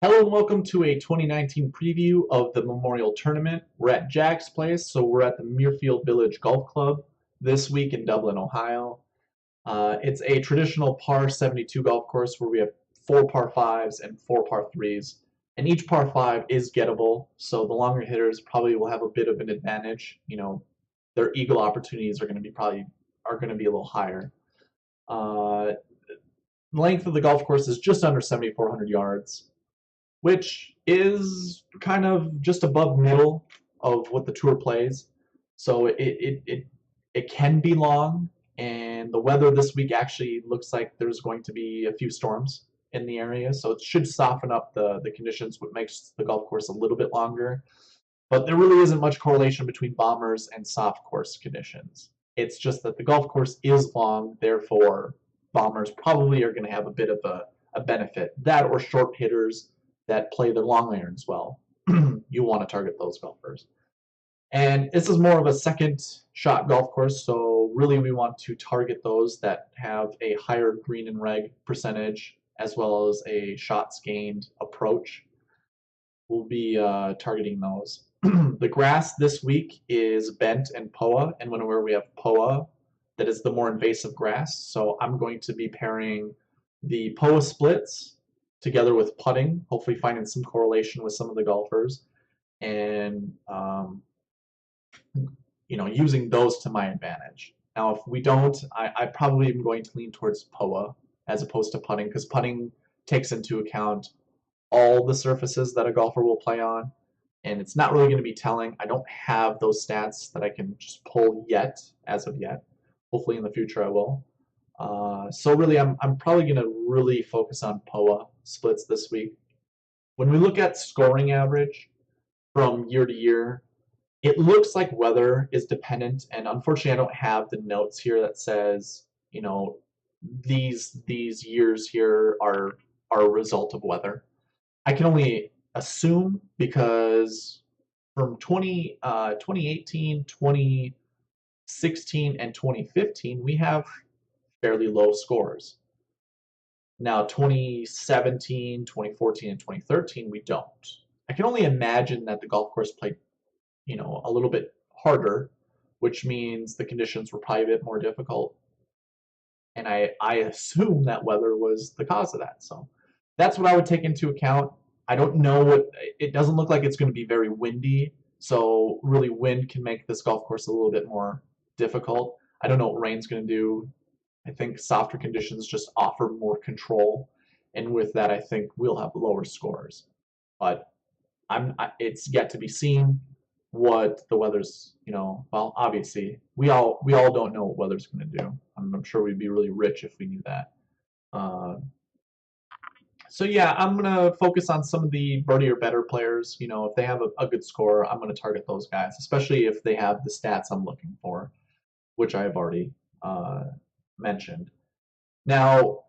Hello and welcome to a 2019 preview of the Memorial Tournament. We're at Jack's Place, so we're at the Muirfield Village Golf Club this week in Dublin, Ohio. It's a traditional par 72 golf course where we have four par 5s and four par 3s, and each par 5 is gettable, so the longer hitters probably will have a bit of an advantage. Their eagle opportunities are going to be a little higher. The length of the golf course is just under 7,400 yards, which is kind of just above middle of what the tour plays. So it can be long, and the weather this week actually looks like there's going to be a few storms in the area, so it should soften up the conditions, which makes the golf course a little bit longer. But there really isn't much correlation between bombers and soft course conditions. It's just that the golf course is long, therefore bombers probably are going to have a bit of a benefit. That or short hitters that play their long irons well. You want to target those golfers. And this is more of a second shot golf course, so really we want to target those that have a higher green and reg percentage as well as a shots gained approach. We'll be targeting those. The grass this week is bent and POA, and whenever we have POA, that is the more invasive grass. So I'm going to be pairing the POA splits together with putting, hopefully finding some correlation with some of the golfers, and using those to my advantage. Now, if we don't, I probably am going to lean towards POA as opposed to putting, because putting takes into account all the surfaces that a golfer will play on, and it's not really going to be telling. I don't have those stats that I can just pull yet, as of yet. Hopefully in the future I will. So really, I'm probably going to really focus on POA splits this week. When we look at scoring average from year to year, it looks like weather is dependent, and unfortunately I don't have the notes here that says, these years here are a result of weather. I can only assume because from 2018, 2016, and 2015, we have fairly low scores. Now, 2017, 2014, and 2013, we don't. I can only imagine that the golf course played, a little bit harder, which means the conditions were probably a bit more difficult. And I assume that weather was the cause of that. So that's what I would take into account. I don't know it doesn't look like it's going to be very windy. So really wind can make this golf course a little bit more difficult. I don't know what rain's going to do. I think softer conditions just offer more control, and with that, I think we'll have lower scores. But it's yet to be seen what the weather's. Well, obviously, we all don't know what weather's going to do. I'm sure we'd be really rich if we knew that. So yeah, I'm gonna focus on some of the birdie or better players. If they have a good score, I'm gonna target those guys, especially if they have the stats I'm looking for, which I have already mentioned. Now,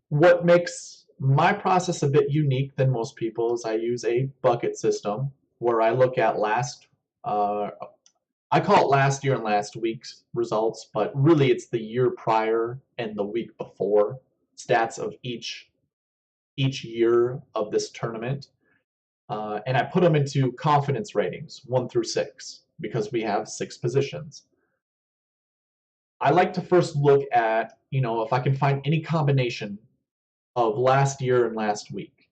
what makes my process a bit unique than most people is I use a bucket system where I look at I call it last year and last week's results, but really it's the year prior and the week before stats of each year of this tournament. And I put them into confidence ratings, 1 through 6, because we have 6 positions. I like to first look at, if I can find any combination of last year and last week.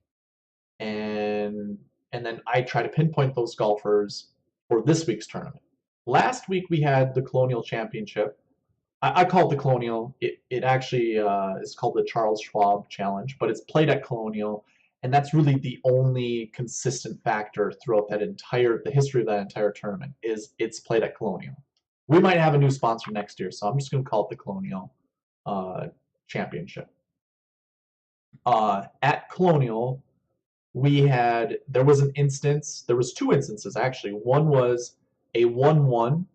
And then I try to pinpoint those golfers for this week's tournament. Last week we had the Colonial Championship. I call it the Colonial. It actually is called the Charles Schwab Challenge, but it's played at Colonial, and that's really the only consistent factor throughout the history of that entire tournament is it's played at Colonial. We might have a new sponsor next year, so I'm just going to call it the Colonial Championship. At Colonial, there was two instances actually. One was a 1-1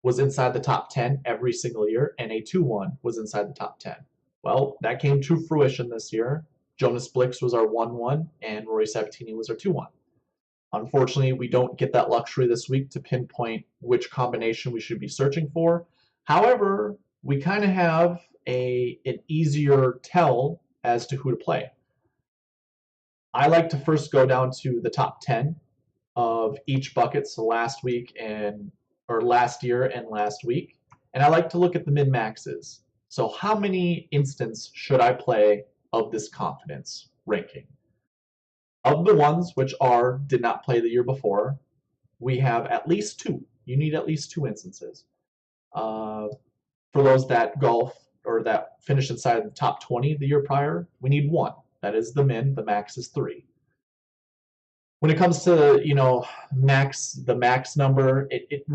was inside the top 10 every single year, and a 2-1 was inside the top 10. Well, that came to fruition this year. Jonas Blix was our 1-1, and Rory Sabatini was our 2-1. Unfortunately, we don't get that luxury this week to pinpoint which combination we should be searching for. However, we kind of have an easier tell as to who to play. I like to first go down to the top 10 of each bucket, so last week and or last year and last week, and I like to look at the min maxes. So how many instants should I play of this confidence ranking? Of the ones which are did not play the year before, we have at least two. You need at least two instances. For those that golf or that finish inside the top 20 the year prior, we need one. That is the min. The max is 3. When it comes to the max number, it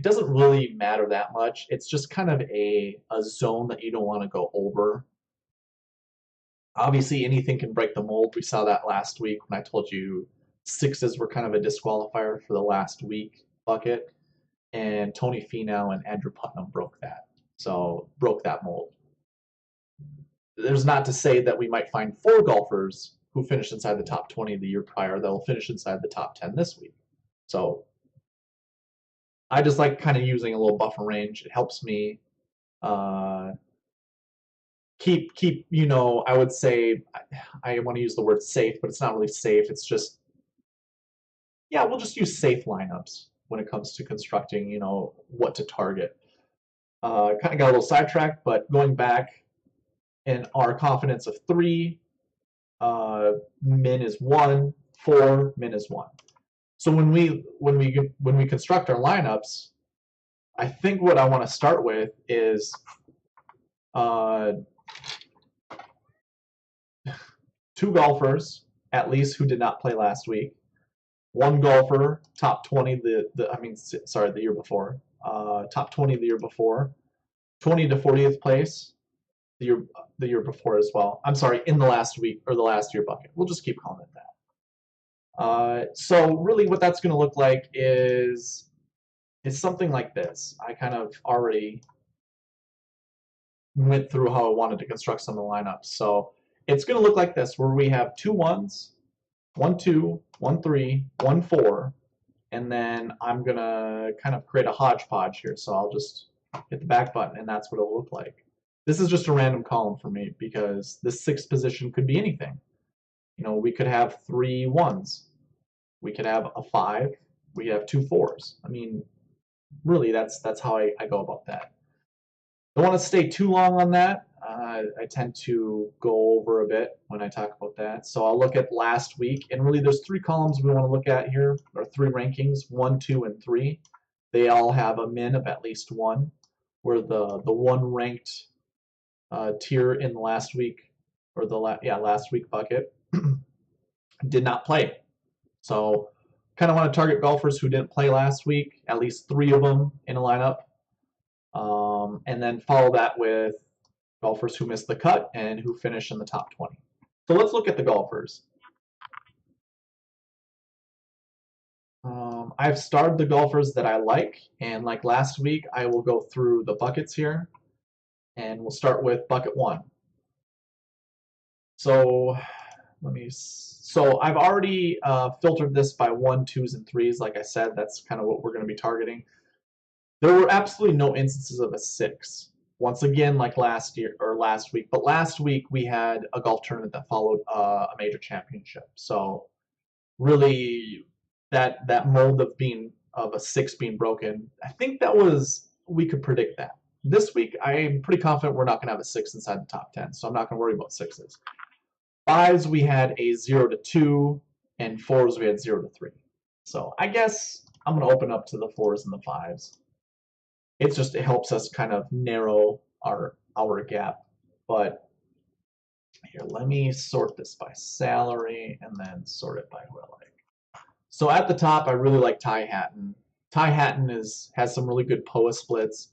doesn't really matter that much. It's just kind of a zone that you don't want to go over. Obviously, anything can break the mold. We saw that last week when I told you 6s were kind of a disqualifier for the last week bucket, and Tony Finau and Andrew Putnam broke that mold. There's not to say that we might find 4 golfers who finished inside the top 20 the year prior that will finish inside the top 10 this week. So I just like kind of using a little buffer range. It helps me keep I would say, I want to use the word safe, but it's not really safe. It's just, yeah, we'll just use safe lineups when it comes to constructing, what to target. Kind of got a little sidetracked, but going back, in our confidence of 3, min is 1, 4, min is 1. So when we construct our lineups, I think what I want to start with is 2 golfers at least who did not play last week, 1 golfer top 20 the year before, top 20 the year before, 20 to 40th place the year before as well. I'm sorry, in the last week or the last year bucket. We'll just keep calling it that. So really what that's going to look like is something like this. I kind of already went through how I wanted to construct some of the lineups. So it's going to look like this, where we have 2 1s, 1 2, 1 3, 1 4, and then I'm going to kind of create a hodgepodge here. So I'll just hit the back button, and that's what it'll look like. This is just a random column for me because this 6th position could be anything. We could have 3 1s. We could have a 5. We could have 2 4s. I mean, really, that's how I go about that. Don't want to stay too long on that. I tend to go over a bit when I talk about that. So I'll look at last week, and really there's 3 columns we want to look at here, or 3 rankings, 1, 2, and 3. They all have a min of at least 1, where the 1 ranked tier in the last week, or last week bucket did not play. So kind of want to target golfers who didn't play last week, at least 3 of them in a lineup, and then follow that with golfers who missed the cut and who finish in the top 20. So let's look at the golfers. I've starred the golfers that I like, and like last week, I will go through the buckets here, and we'll start with bucket 1. So I've already filtered this by 1, 2s, and 3s. Like I said, that's kind of what we're going to be targeting. There were absolutely no instances of a 6. Once again, like last week. But last week we had a golf tournament that followed a major championship. So really, that mold of a 6 being broken, I think we could predict that. This week, I'm pretty confident we're not going to have a 6 inside the top 10, so I'm not going to worry about 6s. 5s, we had a 0 to 2, and 4s, we had 0 to 3. So I guess I'm going to open up to the 4s and the 5s. It helps us kind of narrow our gap. But here, let me sort this by salary and then sort it by who I like. So at the top, I really like Ty Hatton. Ty Hatton has some really good POA splits.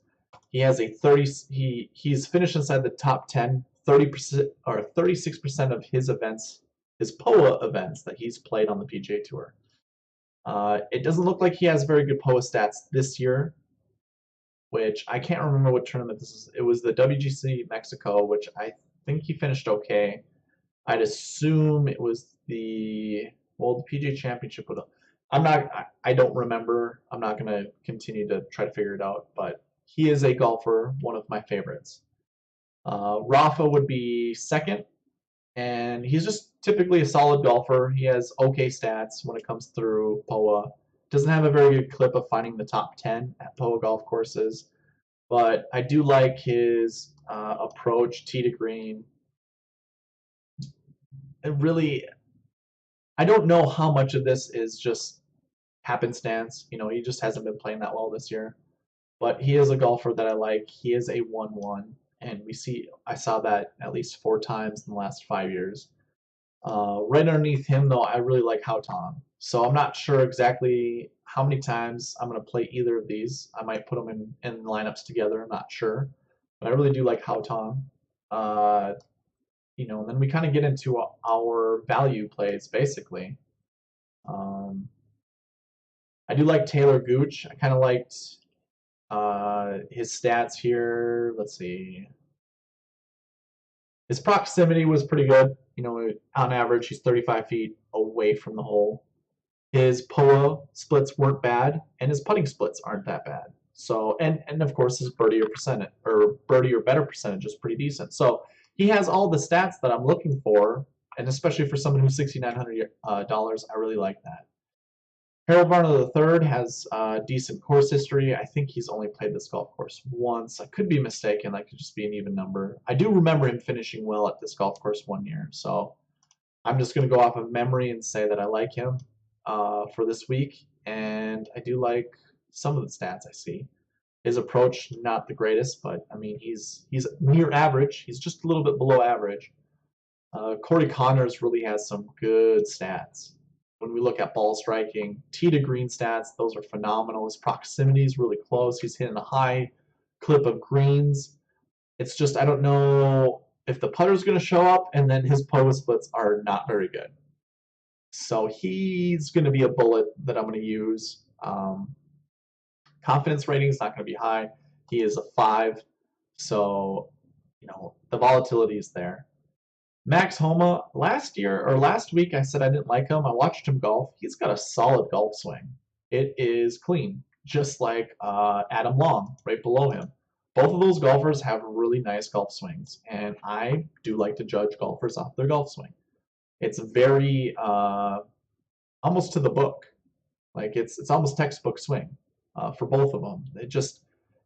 He has he's finished inside the top 10, 30% or 36% of his events, his POA events that he's played on the PGA Tour. It doesn't look like he has very good POA stats this year, which I can't remember what tournament this is. It was the WGC Mexico, which I think he finished okay. I'd assume it was the PGA Championship. I don't remember. I'm not going to continue to try to figure it out, but he is a golfer, one of my favorites. Rafa would be second, and he's just typically a solid golfer. He has okay stats when it comes through POA. Doesn't have a very good clip of finding the top 10 at POA golf courses, but I do like his approach, tee to green. It really, I don't know how much of this is just happenstance. You know, he just hasn't been playing that well this year. But he is a golfer that I like. He is a 1-1, and I saw that at least 4 times in the last 5 years. Right underneath him, though, I really like Hao Tong. So I'm not sure exactly how many times I'm going to play either of these. I might put them in lineups together. I'm not sure. But I really do like Hao Tong. And then we kind of get into our value plays, basically. I do like Taylor Gooch. I kind of liked his stats here. Let's see. His proximity was pretty good. On average, he's 35 feet away from the hole. His POA splits weren't bad, and his putting splits aren't that bad. So, and of course, his birdie or better percentage is pretty decent. So he has all the stats that I'm looking for, and especially for someone who's $6,900, I really like that. Harold Varner III has decent course history. I think he's only played this golf course once. I could be mistaken. That could just be an even number. I do remember him finishing well at this golf course one year. So I'm just going to go off of memory and say that I like him for this week. And I do like some of the stats I see. His approach, not the greatest, but I mean, he's near average. He's just a little bit below average. Corey Connors really has some good stats. When we look at ball striking, tee to green stats, those are phenomenal. His proximity is really close. He's hitting a high clip of greens. It's just, I don't know if the putter's going to show up, and then his POA splits are not very good. So he's going to be a bullet that I'm going to use. Confidence rating is not going to be high. He is a 5. So, the volatility is there. Max Homa, last week I said I didn't like him. I watched him golf. He's got a solid golf swing. It is clean, just like Adam Long right below him. Both of those golfers have really nice golf swings, and I do like to judge golfers off their golf swing. It's very almost to the book. Like it's almost textbook swing for both of them.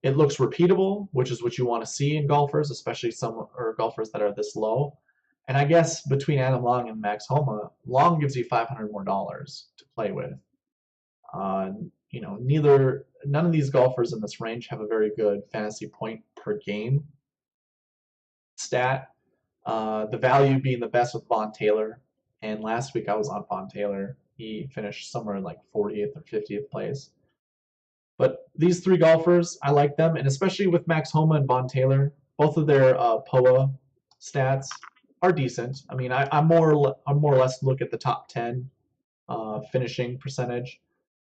It looks repeatable, which is what you want to see in golfers, especially golfers that are this low. And I guess between Adam Long and Max Homa, Long gives you $500 more to play with. None of these golfers in this range have a very good fantasy point per game stat. The value being the best with Vaughn Taylor. And last week I was on Vaughn Taylor. He finished somewhere in like 40th or 50th place. But these 3 golfers, I like them, and especially with Max Homa and Vaughn Taylor, both of their POA stats are decent. I mean, I'm more or less look at the top 10 finishing percentage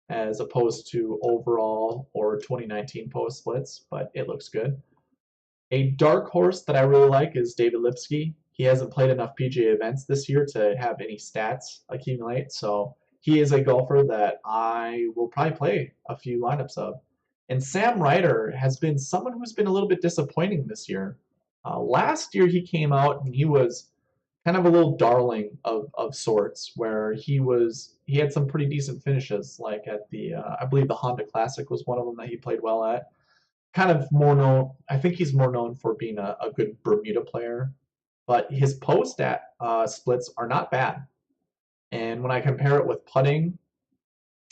as opposed to overall or 2019 POA splits, but it looks good. A dark horse that I really like is David Lipsky. He hasn't played enough PGA events this year to have any stats accumulate, so he is a golfer that I will probably play a few lineups of. And Sam Ryder has been someone who's been a little bit disappointing this year. Last year he came out and he was kind of a little darling of sorts, where he had some pretty decent finishes, like at the I believe the Honda Classic was one of them that he played well at. Kind of more known, I think he's more known for being a good Bermuda player, but his post splits are not bad. And when I compare it with putting,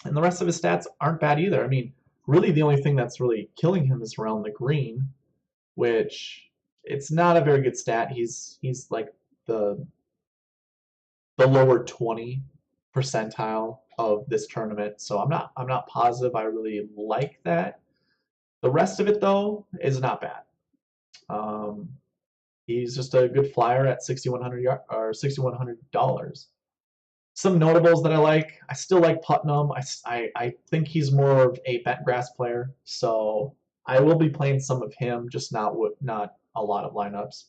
and the rest of his stats aren't bad either. I mean, really the only thing that's really killing him is around the green, which it's not a very good stat. He's like the lower 20 percentile of this tournament, so I'm not positive I really like that. The rest of it though is not bad. He's just a good flyer at $6,100. Some notables that I like. I still like Putnam. I think he's more of a bent grass player, so I will be playing some of him, just not a lot of lineups.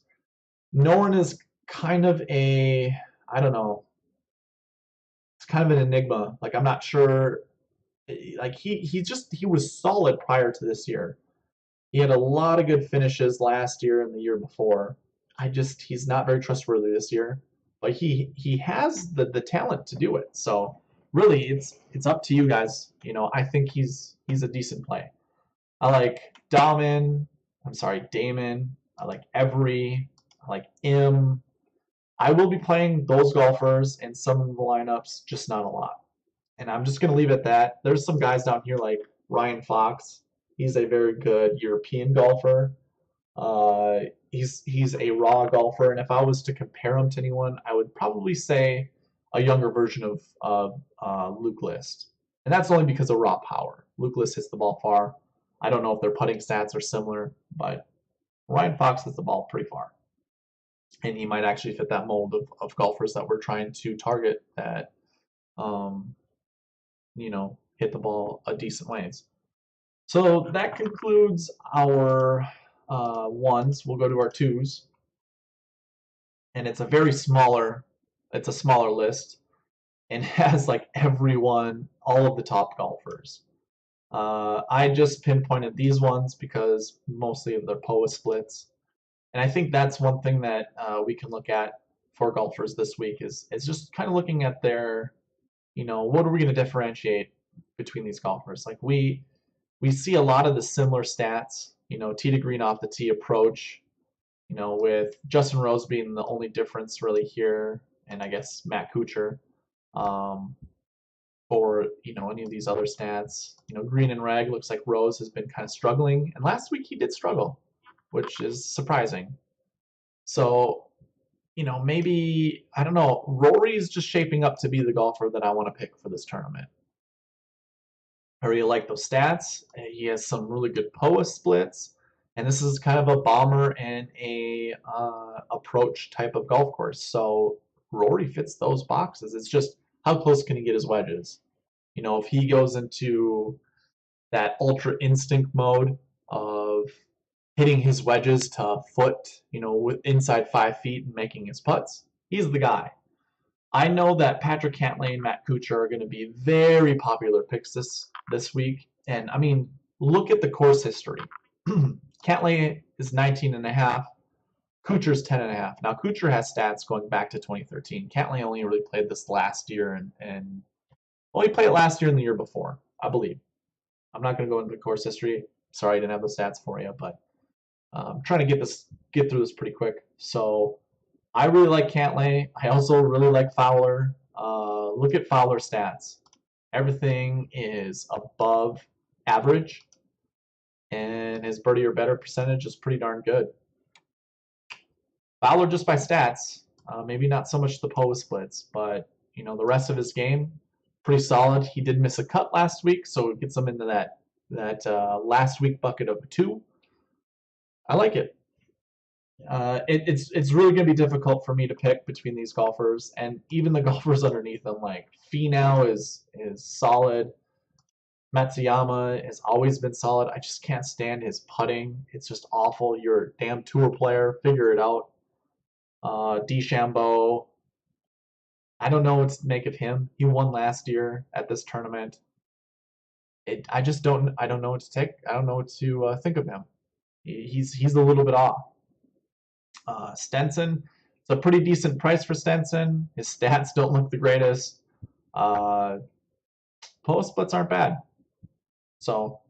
Noren is kind of I don't know. It's kind of an enigma. Like I'm not sure. Like he was solid prior to this year. He had a lot of good finishes last year and the year before. He's not very trustworthy this year. but he has the talent to do it. So really, it's up to you guys. I think he's a decent play. I like Damon. I like Every. I like Im. I will be playing those golfers in some of the lineups, just not a lot. And I'm just going to leave it at that. There's some guys down here like Ryan Fox. He's a very good European golfer. Uh, he's a raw golfer, and if I was to compare him to anyone, I would probably say a younger version of Luke List, and that's only because of raw power. Luke List hits the ball far. I don't know if their putting stats are similar, but Ryan Fox hits the ball pretty far, and he might actually fit that mold of golfers that we're trying to target that um, hit the ball a decent ways. So that concludes our ones. We'll go to our twos, and it's a smaller list, and has like everyone, all of the top golfers. I just pinpointed these ones because mostly of their POA splits, and I think that's one thing that we can look at for golfers this week is just kind of looking at their, what are we going to differentiate between these golfers? Like we see a lot of the similar stats, tee to green off the tee approach, with Justin Rose being the only difference really here, and I guess Matt Kuchar, um, or any of these other stats. Green and reg looks like Rose has been kind of struggling, and last week he did struggle, which is surprising. So, maybe I don't know. Rory's just shaping up to be the golfer that I want to pick for this tournament. I really like those stats. He has some really good POA splits, and this is kind of a bomber and a approach type of golf course. So Rory fits those boxes. It's just how close can he get his wedges? If he goes into that ultra instinct mode of hitting his wedges to a foot, with inside 5 feet and making his putts, he's the guy. I know that Patrick Cantlay and Matt Kuchar are going to be very popular picks this week. And I mean, look at the course history. Cantlay is 19.5. Kuchar's 10.5. Now Kuchar has stats going back to 2013. Cantlay only really played this last year and well, he played it last year and the year before, I believe. I'm not going to go into the course history. Sorry, I didn't have the stats for you, but I'm trying to get through this pretty quick. So I really like Cantlay. I also really like Fowler. Look at Fowler's stats. Everything is above average, and his birdie or better percentage is pretty darn good. Fowler just by stats, maybe not so much the POA splits, but the rest of his game, pretty solid. He did miss a cut last week, so it gets him into that last week bucket of 2. I like it. It's really going to be difficult for me to pick between these golfers, and even the golfers underneath them. Like Finau is solid. Matsuyama has always been solid. I just can't stand his putting. It's just awful. You're a damn tour player. Figure it out. DeChambeau, I don't know what to make of him. He won last year at this tournament. I just don't. I don't know what to take. I don't know what to think of him. He's a little bit off. Stenson, it's a pretty decent price for Stenson. His stats don't look the greatest. Post splits aren't bad. So,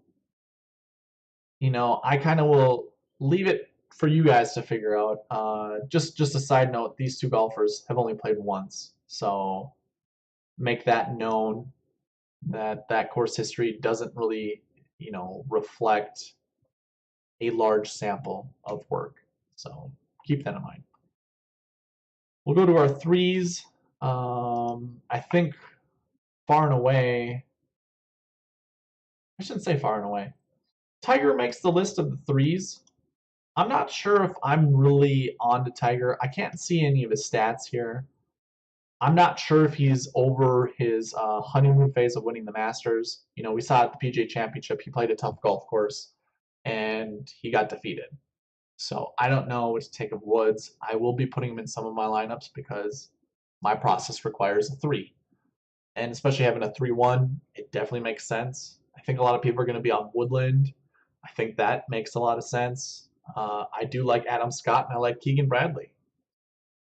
I kind of will leave it for you guys to figure out. Just a side note, these two golfers have only played once. So make that known that course history doesn't really, reflect a large sample of work. So keep that in mind. We'll go to our threes. I think far and away, I shouldn't say far and away. Tiger makes the list of the threes. I'm not sure if I'm really on to Tiger. I can't see any of his stats here. I'm not sure if he's over his honeymoon phase of winning the Masters. We saw at the PGA Championship, he played a tough golf course, and he got defeated. So I don't know what to take of Woods. I will be putting him in some of my lineups because my process requires a 3. And especially having a 3-1, it definitely makes sense. I think a lot of people are going to be on Woodland. I think that makes a lot of sense. I do like Adam Scott, and I like Keegan Bradley.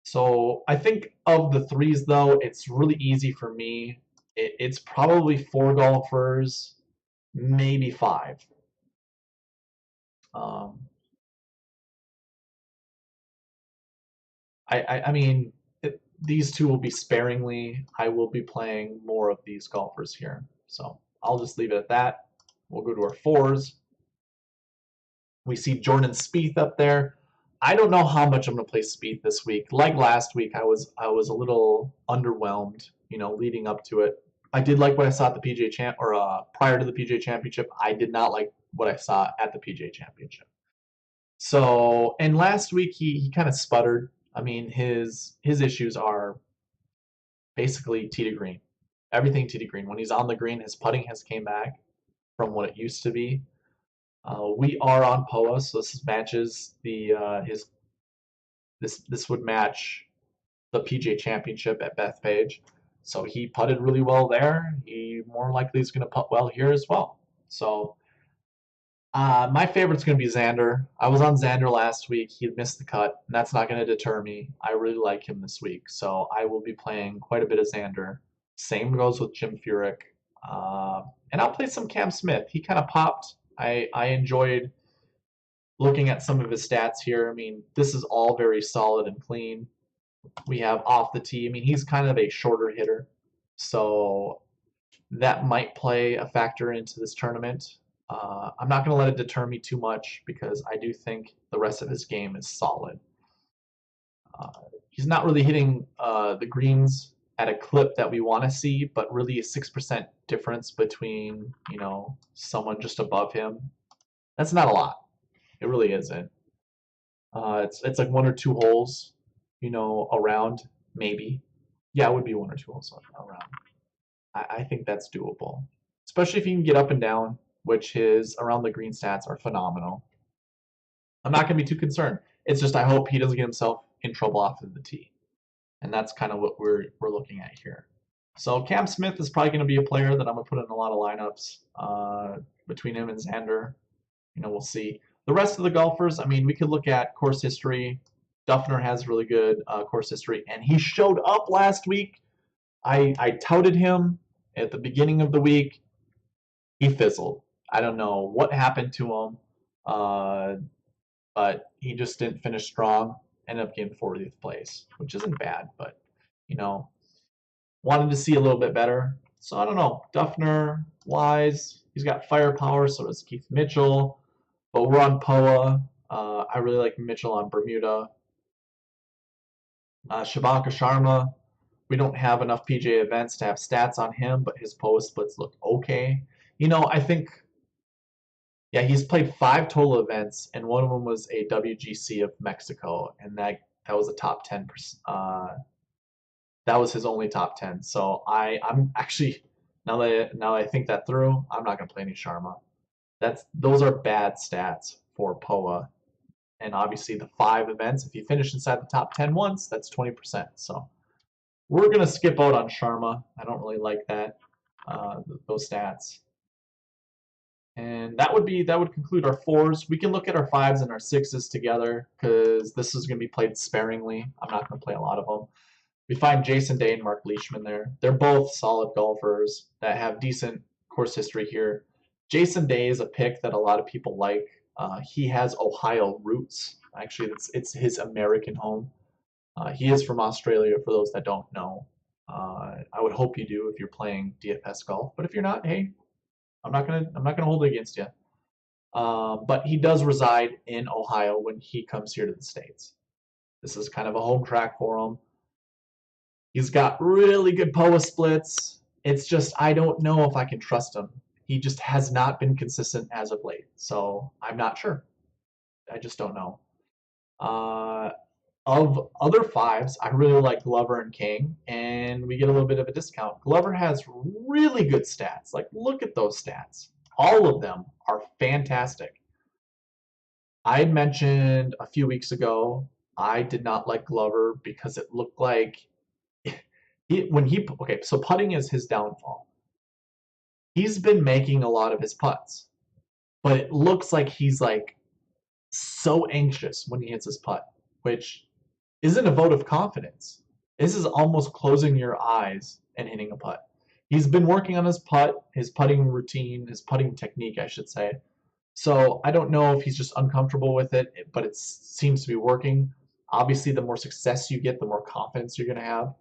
So I think of the threes, though, it's really easy for me. It's probably four golfers, maybe five. Um, I mean, these two will be sparingly. I will be playing more of these golfers here. So I'll just leave it at that. We'll go to our fours. We see Jordan Spieth up there. I don't know how much I'm going to play Spieth this week. Like last week, I was a little underwhelmed, leading up to it. I did like what I saw at the PGA Champ or prior to the PGA Championship. I did not like what I saw at the PGA Championship. So, and last week he kind of sputtered. I mean, his issues are basically tee to green. Everything tee to green. When he's on the green, his putting has came back from what it used to be. We are on POA, so this matches the his this would match the PGA Championship at Bethpage. So he putted really well there. He more likely is going to putt well here as well. So my favorite's going to be Xander. I was on Xander last week. He missed the cut, and that's not going to deter me. I really like him this week, so I will be playing quite a bit of Xander. Same goes with Jim Furyk. Uh, and I'll play some Cam Smith. He kind of popped. I enjoyed looking at some of his stats here. I mean, this is all very solid and clean. We have off the tee. I mean, he's kind of a shorter hitter, so that might play a factor into this tournament. I'm not going to let it deter me too much because I do think the rest of his game is solid. Uh, he's not really hitting the greens at a clip that we want to see, but really a 6% difference between, someone just above him. That's not a lot. It really isn't. It's like one or two holes, around maybe. Yeah, it would be one or two holes around. I think that's doable, especially if you can get up and down, which his around the green stats are phenomenal. I'm not going to be too concerned. It's just I hope he doesn't get himself in trouble off of the tee, and that's kind of what we're looking at here. So Cam Smith is probably going to be a player that I'm going to put in a lot of lineups between him and Xander. We'll see. The rest of the golfers, I mean, we could look at course history. Duffner has really good course history, and he showed up last week. I touted him at the beginning of the week. He fizzled. I don't know what happened to him, but he just didn't finish strong. Ended up getting 40th place, which isn't bad, but you know, wanted to see a little bit better. So I don't know. Duffner, Wise, he's got firepower. So does Keith Mitchell, but we're on POA. I really like Mitchell on Bermuda. Shivanka Sharma, we don't have enough PGA events to have stats on him, but his POA splits look okay. I think, yeah, he's played 5 total events, and one of them was a WGC of Mexico, and that was a top 10. That was his only top 10. So I'm actually now that I think that through, I'm not gonna play any Sharma. Those are bad stats for POA, and obviously the 5 events. If you finish inside the top 10 once, that's 20%. So we're gonna skip out on Sharma. I don't really like those stats. And that would conclude our fours. We can look at our fives and our sixes together because this is going to be played sparingly. I'm not going to play a lot of them. We find Jason Day and Mark Leishman there. They're both solid golfers that have decent course history here. Jason Day is a pick that a lot of people like. He has Ohio roots. Actually, it's his American home. He is from Australia, for those that don't know. I would hope you do if you're playing DFS golf. But if you're not, hey, I'm not gonna hold it against you. But he does reside in Ohio when he comes here to the States. This is kind of a home track for him. He's got really good POA splits. It's just I don't know if I can trust him. He just has not been consistent as of late. So I'm not sure. I just don't know. Of other fives, I really like Glover and King, and we get a little bit of a discount. Glover has really good stats. Like, look at those stats. All of them are fantastic. I mentioned a few weeks ago I did not like Glover because it looked like okay, so putting is his downfall. He's been making a lot of his putts, but it looks like he's like so anxious when he hits his putt, which isn't a vote of confidence. This is almost closing your eyes and hitting a putt. He's been working on his putting routine, his putting technique, I should say. So I don't know if he's just uncomfortable with it, but it seems to be working. Obviously, the more success you get, the more confidence you're going to have.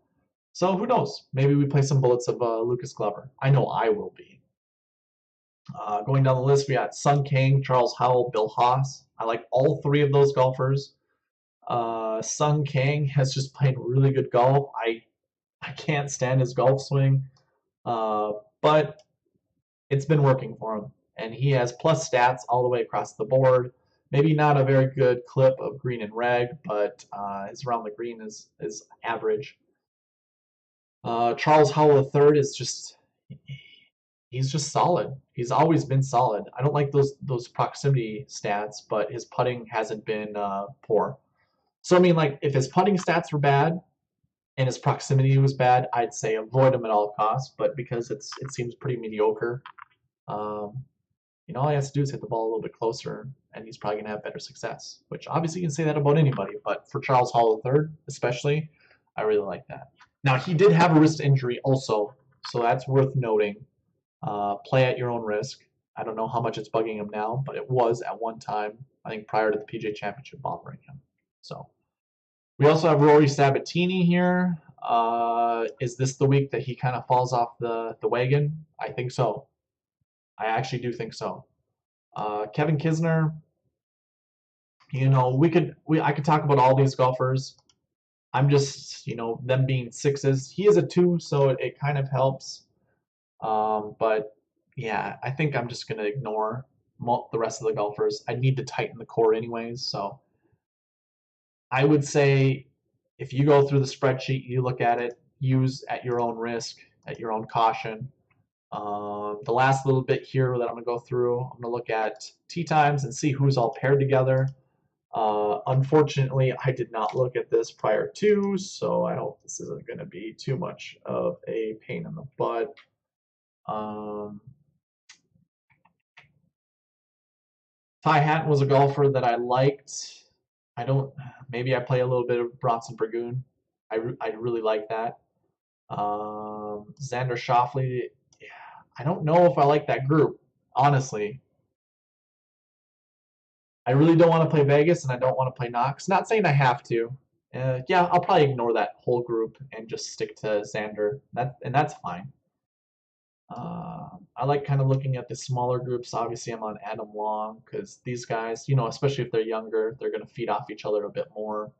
So who knows? Maybe we play some bullets of Lucas Glover. I know I will be. Going down the list, we got Sun Kang, Charles Howell, Bill Haas. I like all three of those golfers. Sun Kang has just played really good golf. I can't stand his golf swing, but it's been working for him. And he has plus stats all the way across the board. Maybe not a very good clip of green and reg, but his around the green is average. Charles Howell III is just he's just solid. He's always been solid. I don't like those proximity stats, but his putting hasn't been poor. So I mean, like if his putting stats were bad and his proximity was bad, I'd say avoid him at all costs. But because it seems pretty mediocre, you know, all he has to do is hit the ball a little bit closer, and he's probably gonna have better success. Which obviously you can say that about anybody, but for Charles Hall III especially, I really like that. Now he did have a wrist injury also, so that's worth noting. Play at your own risk. I don't know how much it's bugging him now, but it was at one time, I think prior to the PGA Championship bothering him. So we also have Rory Sabatini here. Is this the week that he kind of falls off the wagon? I think so. I actually do think so. Kevin Kisner, you know, I could talk about all these golfers. I'm just, you know, them being sixes. He is a 2, so it kind of helps. But yeah, I think I'm just gonna ignore the rest of the golfers. I need to tighten the core anyways, so I would say if you go through the spreadsheet, you look at it, use at your own risk, at your own caution. The last little bit here that I'm gonna go through, I'm gonna look at tee times and see who's all paired together. Unfortunately, I did not look at this prior to, so I hope this isn't going to be too much of a pain in the butt. Ty Hatton was a golfer that I liked. Maybe I play a little bit of Bronson Burgoon. I really like that. Xander Schauffele, yeah, I don't know if I like that group, honestly. I really don't want to play Vegas and I don't want to play Knox. Not saying I have to. Yeah, I'll probably ignore that whole group and just stick to Xander. That's fine. I like kind of looking at the smaller groups. Obviously, I'm on Adam Long because these guys, you know, especially if they're younger, they're going to feed off each other a bit more.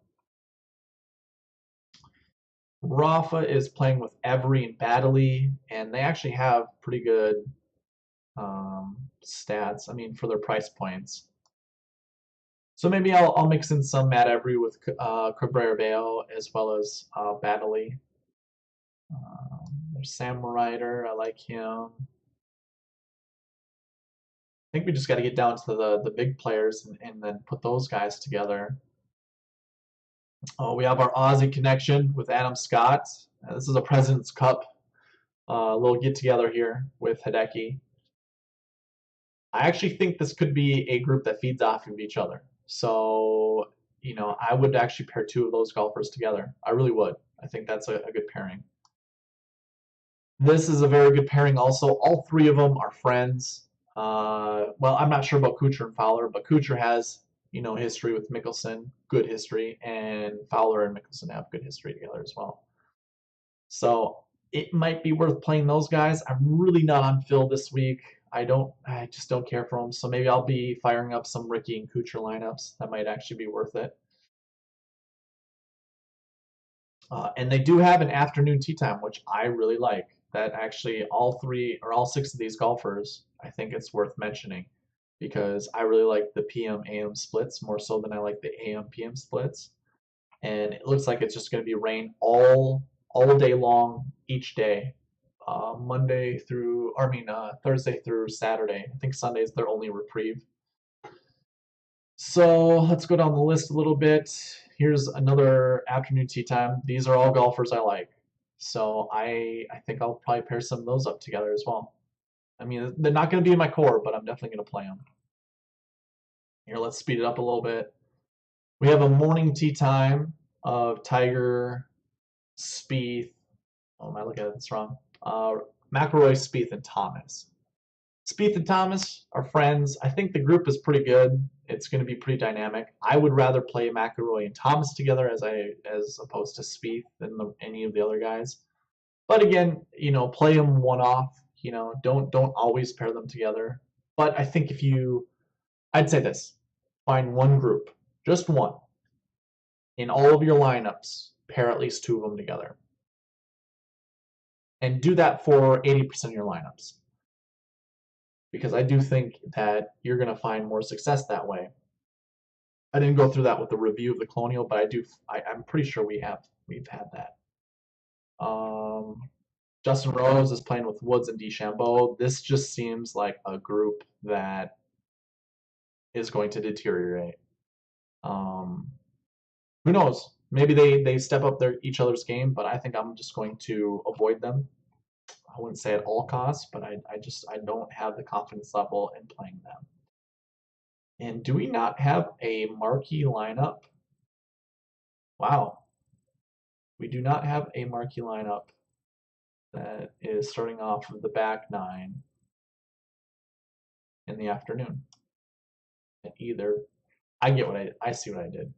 Rafa is playing with Every and Baddeley, and they actually have pretty good stats. I mean, for their price points. So maybe I'll mix in some Matt Every with Cabrera Bello as well as Baddeley. There's Sam Ryder. I like him. I think we just got to get down to the big players and then put those guys together. Oh, we have our Aussie connection with Adam Scott. This is a President's Cup little get together here with Hideki. I actually think this could be a group that feeds off of each other. So, you know, I would actually pair 2 of those golfers together. I really would. I think that's a good pairing. This is a very good pairing also. All 3 of them are friends. Well, I'm not sure about Kuchar and Fowler, but Kuchar has, you know, history with Mickelson, good history, and Fowler and Mickelson have good history together as well. So it might be worth playing those guys. I'm really not on Phil this week. I just don't care for them. So maybe I'll be firing up some Ricky and Kuchar lineups. That might actually be worth it. And they do have an afternoon tee time, which I really like. That actually all 6 of these golfers, I think it's worth mentioning because I really like the PM AM splits more so than I like the AM PM splits. And it looks like it's just going to be rain all day long each day. Thursday through Saturday. I think Sunday is their only reprieve. So let's go down the list a little bit. Here's another afternoon tee time. These are all golfers I like. So I think I'll probably pair some of those up together as well. I mean, they're not going to be in my core, but I'm definitely going to play them. Here, let's speed it up a little bit. We have a morning tee time. of Tiger, Spieth. Oh, am I looking at this wrong? McIlroy, Spieth, and Thomas. Spieth and Thomas are friends. I think the group is pretty good. It's going to be pretty dynamic. I would rather play McIlroy and Thomas together as opposed to Spieth than any of the other guys. But again, play them one off. Don't always pair them together. But I think I'd say this: find one group, just one, in all of your lineups. Pair at least two of them together, and do that for 80% of your lineups. Because I do think that you're going to find more success that way. I didn't go through that with the review of the Colonial, but I'm pretty sure we've had that. Justin Rose is playing with Woods and DeChambeau. This just seems like a group that is going to deteriorate. Who knows? Maybe they step up each other's game, but I think I'm just going to avoid them. I wouldn't say at all costs, but I don't have the confidence level in playing them. And do we not have a marquee lineup? Wow. We do not have a marquee lineup that is starting off with the back nine in the afternoon. Either. I see what I did.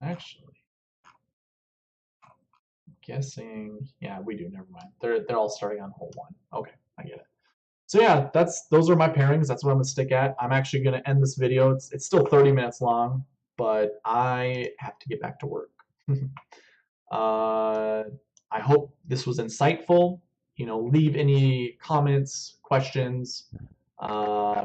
Actually, guessing, yeah, we do. Never mind. They're all starting on hole one. Okay, I get it. So yeah, those are my pairings. That's what I'm gonna stick at. I'm actually gonna end this video. It's still 30 minutes long, but I have to get back to work. I hope this was insightful. Leave any comments, questions,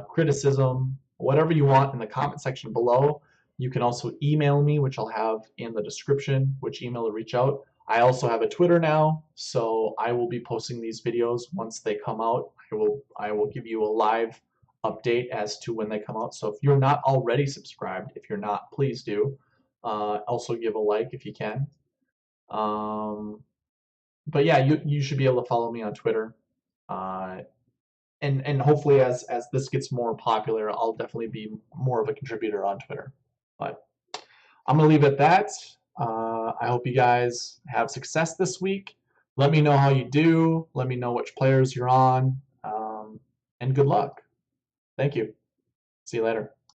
criticism, whatever you want in the comment section below. You can also email me, which I'll have in the description, which email to reach out. I also have a Twitter now, so I will be posting these videos once they come out. I will give you a live update as to when they come out. So if you're not already subscribed, if you're not, please do. Also give a like if you can. But yeah, you should be able to follow me on Twitter. And hopefully as this gets more popular, I'll definitely be more of a contributor on Twitter. But I'm gonna leave it at that. I hope you guys have success this week. Let me know how you do. Let me know which players you're on. And good luck. Thank you. See you later.